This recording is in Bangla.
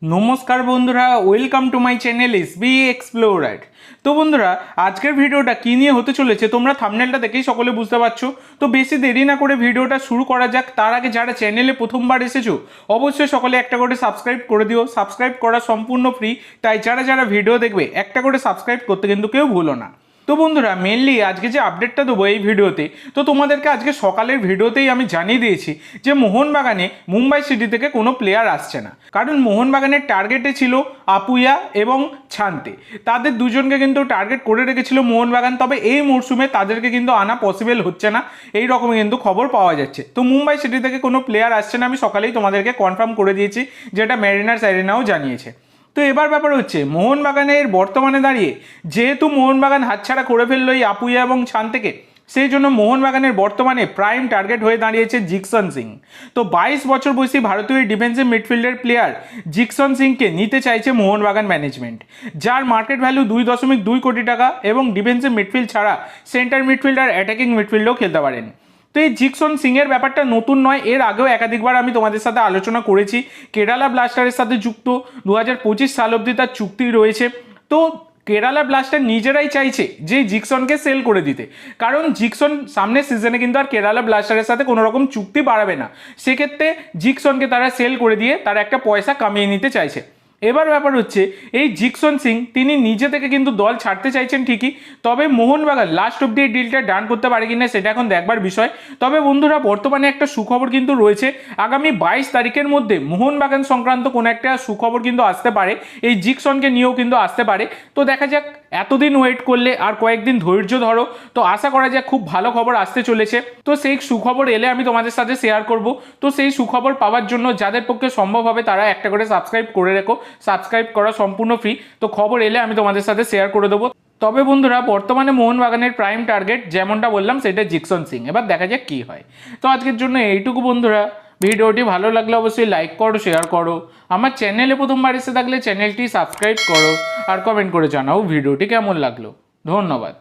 নমস্কার বন্ধুরা, welcome to my channel SB explorer. তো বন্ধুরা, আজকের ভিডিওটা কী নিয়ে হতে চলেছে তোমরা থাম্বনেলটা দেখেই সকলে বুঝতে পারছো। তো বেশি দেরি না করে ভিডিওটা শুরু করা যাক। তার আগে যারা চ্যানেলে প্রথমবার এসেছো অবশ্যই সকলে একটা করে সাবস্ক্রাইব করে দিও। সাবস্ক্রাইব করা সম্পূর্ণ ফ্রি, তাই যারা যারা ভিডিও দেখবে একটা করে সাবস্ক্রাইব করতে কিন্তু কেউ ভুলো না। তো বন্ধুরা, মেনলি আজকে যে আপডেটটা দেবো এই ভিডিওতে, তো তোমাদেরকে আজকে সকালের ভিডিওতেই আমি জানিয়ে দিয়েছি যে মোহনবাগানে মুম্বাই সিটি থেকে কোনো প্লেয়ার আসছে না। কারণ মোহনবাগানের টার্গেটে ছিল আপুইয়া এবং ছান্তে, তাদের দুজনকে কিন্তু টার্গেট করে রেখেছিল মোহনবাগান। তবে এই মরশুমে তাদেরকে কিন্তু আনা পসিবল হচ্ছে না, এই রকমই কিন্তু খবর পাওয়া যাচ্ছে। তো মুম্বাই সিটি থেকে কোনো প্লেয়ার আসছে না, আমি সকালেই তোমাদেরকে কনফার্ম করে দিয়েছি, যেটা ম্যারিনার্স অ্যারেনাও জানিয়েছে। তো এবার ব্যাপার হচ্ছে মোহনবাগানের বর্তমানে দাঁড়িয়ে যেহেতু মোহনবাগান হাতছাড়া করে ফেললো এই আপুইয়া এবং ছান্তেকে, সেই জন্য মোহনবাগানের বর্তমানে প্রাইম টার্গেট হয়ে দাঁড়িয়েছে জিকসন সিং। তো 22 বছর বয়সী ভারতীয় ডিফেন্সিভ মিডফিল্ডের প্লেয়ার জিকসন সিংকে নিতে চাইছে মোহনবাগান ম্যানেজমেন্ট, যার মার্কেট ভ্যালু 2.2 কোটি টাকা এবং ডিফেন্সিভ মিডফিল্ড ছাড়া সেন্টার মিডফিল্ড আর অ্যাটাকিং মিডফিল্ডও খেলতে পারেন। তো এই জিকসন সিংয়ের ব্যাপারটা নতুন নয়, এর আগেও একাধিকবার আমি তোমাদের সাথে আলোচনা করেছি। কেরালা ব্লাস্টারের সাথে যুক্ত, 2025 সাল অবধি তার চুক্তি রয়েছে। তো কেরালা ব্লাস্টার নিজেরাই চাইছে যে জিকসনকে সেল করে দিতে, কারণ জিকসন সামনের সিজনে কিন্তু আর কেরালা ব্লাস্টারের সাথে কোনো রকম চুক্তি বাড়াবে না। সেক্ষেত্রে জিকসনকে তারা সেল করে দিয়ে তারা একটা পয়সা কামিয়ে নিতে চাইছে। এবার ব্যাপার হচ্ছে এই জিকসন সিং তিনি নিজে থেকে কিন্তু দল ছাড়তে চাইছেন ঠিকই, তবে মোহনবাগান লাস্ট অব্দি এই ডিলটা ডান করতে পারে কিনা সেটা এখন দেখবার বিষয়। তবে বন্ধুরা, বর্তমানে একটা সুখবর কিন্তু রয়েছে, আগামী 22 তারিখের মধ্যে মোহনবাগান সংক্রান্ত কোনো একটা সুখবর কিন্তু আসতে পারে, এই জিকসনকে নিয়েও কিন্তু আসতে পারে। তো দেখা যাক, এতদিন ওয়েট করলে আর কয়েকদিন ধৈর্য ধরো। তো আশা করা যাক খুব ভালো খবর আসতে চলেছে। তো সেই সুখবর এলে আমি তোমাদের সাথে শেয়ার করব। তো সেই সুখবর পাওয়ার জন্য যাদের পক্ষে সম্ভব হবে তারা একটা করে সাবস্ক্রাইব করে রেখো। সাবস্ক্রাইব করা সম্পূর্ণ ফ্রি। তো খবর এলে আমি তোমাদের সাথে শেয়ার করে দেবো। তবে বন্ধুরা, বর্তমানে মোহনবাগানের প্রাইম টার্গেট যেমনটা বললাম সেটা জিকসন সিং। এবার দেখা যাক কী হয়। তো আজকের জন্য এইটুকু বন্ধুরা। ভিডিওটি ভালো লাগলে অবশ্যই লাইক করো, শেয়ার করো। আমার চ্যানেলে প্রথমবার এসে থাকলে চ্যানেলটি সাবস্ক্রাইব করো আর কমেন্ট করে জানাও ভিডিওটি কেমন লাগলো। ধন্যবাদ।